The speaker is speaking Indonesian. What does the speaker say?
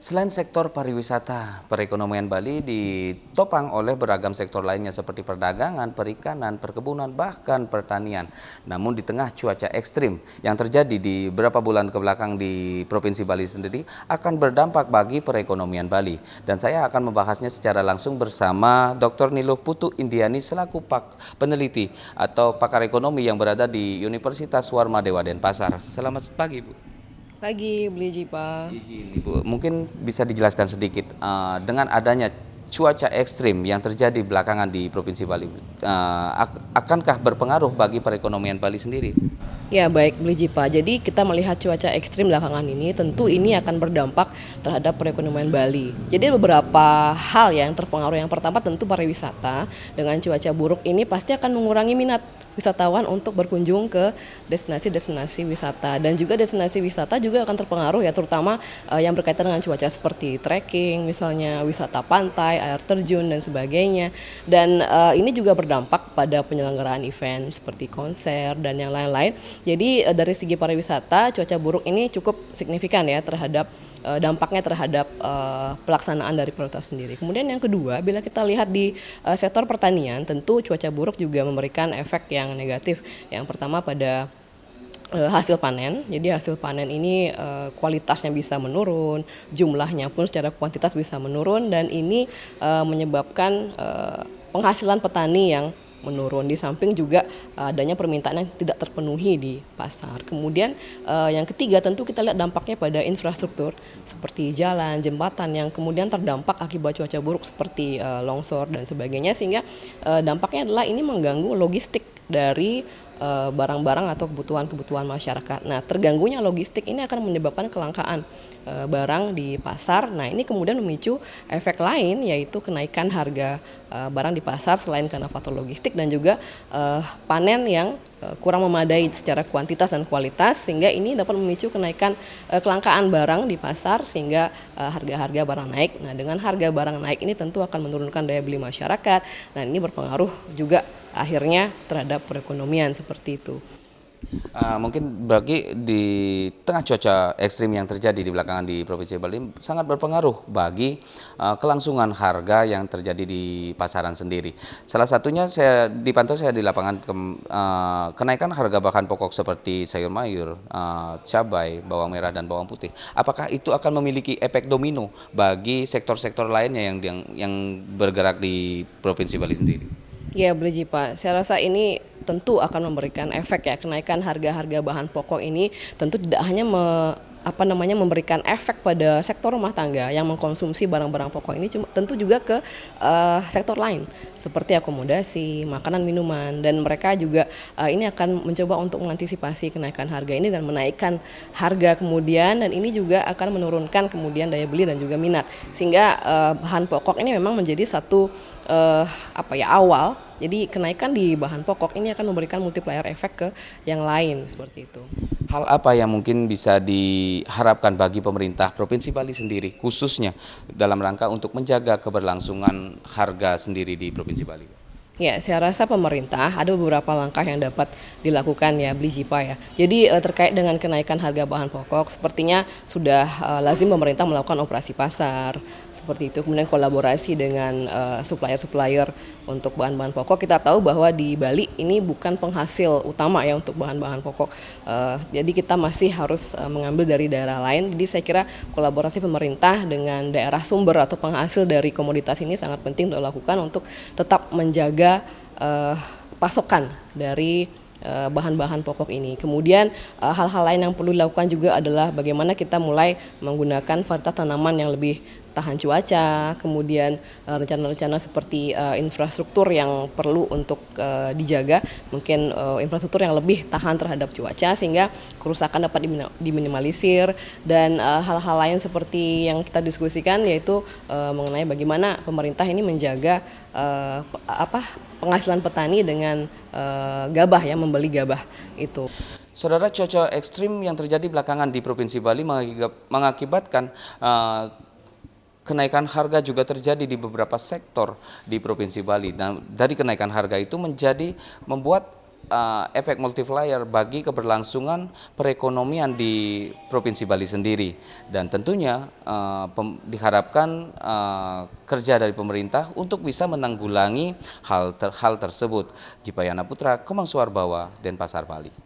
Selain sektor pariwisata, perekonomian Bali ditopang oleh beragam sektor lainnya seperti perdagangan, perikanan, perkebunan, bahkan pertanian. Namun di tengah cuaca ekstrim yang terjadi di beberapa bulan kebelakang di Provinsi Bali sendiri akan berdampak bagi perekonomian Bali. Dan saya akan membahasnya secara langsung bersama Dr. Niluh Putu Indiani selaku peneliti atau pakar ekonomi yang berada di Universitas Warmadewa Denpasar. Selamat pagi, Bu. Pagi, beli Jipa. Izin, Ibu, mungkin bisa dijelaskan sedikit dengan adanya cuaca ekstrim yang terjadi belakangan di Provinsi Bali, akankah berpengaruh bagi perekonomian Bali sendiri? Ya baik, beli Jipa. Jadi kita melihat cuaca ekstrim belakangan ini, tentu ini akan berdampak terhadap perekonomian Bali. Jadi beberapa hal yang terpengaruh. Yang pertama tentu pariwisata. Dengan cuaca buruk ini pasti akan mengurangi minat wisatawan untuk berkunjung ke destinasi-destinasi wisata, dan juga destinasi wisata juga akan terpengaruh ya, terutama yang berkaitan dengan cuaca seperti trekking, misalnya wisata pantai, air terjun dan sebagainya. Dan ini juga berdampak pada penyelenggaraan event seperti konser dan yang lain-lain. Jadi dari segi pariwisata, cuaca buruk ini cukup signifikan ya terhadap dampaknya terhadap pelaksanaan dari prioritas sendiri. Kemudian yang kedua, bila kita lihat di sektor pertanian, tentu cuaca buruk juga memberikan efek yang negatif. Yang pertama pada hasil panen. Jadi hasil panen ini kualitasnya bisa menurun, jumlahnya pun secara kuantitas bisa menurun, dan ini menyebabkan penghasilan petani yang menurun, di samping juga adanya permintaan yang tidak terpenuhi di pasar. Kemudian yang ketiga tentu kita lihat dampaknya pada infrastruktur seperti jalan, jembatan yang kemudian terdampak akibat cuaca buruk seperti longsor dan sebagainya, sehingga dampaknya adalah ini mengganggu logistik dari barang-barang atau kebutuhan-kebutuhan masyarakat. Nah, terganggunya logistik ini akan menyebabkan kelangkaan barang di pasar. Nah, ini kemudian memicu efek lain, yaitu kenaikan harga barang di pasar selain karena faktor logistik, dan juga panen yang kurang memadai secara kuantitas dan kualitas, sehingga ini dapat memicu kenaikan kelangkaan barang di pasar, sehingga harga-harga barang naik. Nah, dengan harga barang naik ini tentu akan menurunkan daya beli masyarakat. Nah, ini berpengaruh juga akhirnya terhadap perekonomian seperti itu. Mungkin bagi di tengah cuaca ekstrim yang terjadi di belakangan di Provinsi Bali sangat berpengaruh bagi kelangsungan harga yang terjadi di pasaran sendiri. Salah satunya saya dipantau saya di lapangan kenaikan harga bahan pokok seperti sayur mayur, cabai, bawang merah dan bawang putih. Apakah itu akan memiliki efek domino bagi sektor-sektor lainnya yang bergerak di Provinsi Bali sendiri? Ya, beli Jipa. Saya rasa ini tentu akan memberikan efek ya, kenaikan harga-harga bahan pokok ini tentu tidak hanya memberikan efek pada sektor rumah tangga yang mengkonsumsi barang-barang pokok ini, tentu juga ke sektor lain seperti akomodasi, makanan, minuman, dan mereka juga ini akan mencoba untuk mengantisipasi kenaikan harga ini dan menaikkan harga kemudian, dan ini juga akan menurunkan kemudian daya beli dan juga minat, sehingga bahan pokok ini memang menjadi satu awal. Jadi kenaikan di bahan pokok ini akan memberikan multiplier efek ke yang lain seperti itu. Hal apa yang mungkin bisa diharapkan bagi pemerintah Provinsi Bali sendiri, khususnya dalam rangka untuk menjaga keberlangsungan harga sendiri di Provinsi Bali? Ya, saya rasa pemerintah ada beberapa langkah yang dapat dilakukan ya, beli Jipa ya. Jadi terkait dengan kenaikan harga bahan pokok, sepertinya sudah lazim pemerintah melakukan operasi pasar seperti itu, kemudian kolaborasi dengan supplier-supplier untuk bahan-bahan pokok. Kita tahu bahwa di Bali ini bukan penghasil utama ya untuk bahan-bahan pokok, jadi kita masih harus mengambil dari daerah lain. Jadi saya kira kolaborasi pemerintah dengan daerah sumber atau penghasil dari komoditas ini sangat penting untuk dilakukan untuk tetap menjaga pasokan dari bahan-bahan pokok ini. Kemudian hal-hal lain yang perlu dilakukan juga adalah bagaimana kita mulai menggunakan varietas tanaman yang lebih tahan cuaca, kemudian rencana-rencana seperti infrastruktur yang perlu untuk dijaga, mungkin infrastruktur yang lebih tahan terhadap cuaca sehingga kerusakan dapat diminimalisir, dan hal-hal lain seperti yang kita diskusikan yaitu mengenai bagaimana pemerintah ini menjaga penghasilan petani dengan gabah ya, membeli gabah itu. Saudara, cuaca ekstrim yang terjadi belakangan di Provinsi Bali mengakibatkan kenaikan harga juga terjadi di beberapa sektor di Provinsi Bali. Dan dari kenaikan harga itu membuat efek multiplier bagi keberlangsungan perekonomian di Provinsi Bali sendiri. Dan tentunya diharapkan kerja dari pemerintah untuk bisa menanggulangi hal tersebut. Jipayana Putra, Kemang Suarbawa, Denpasar, Bali.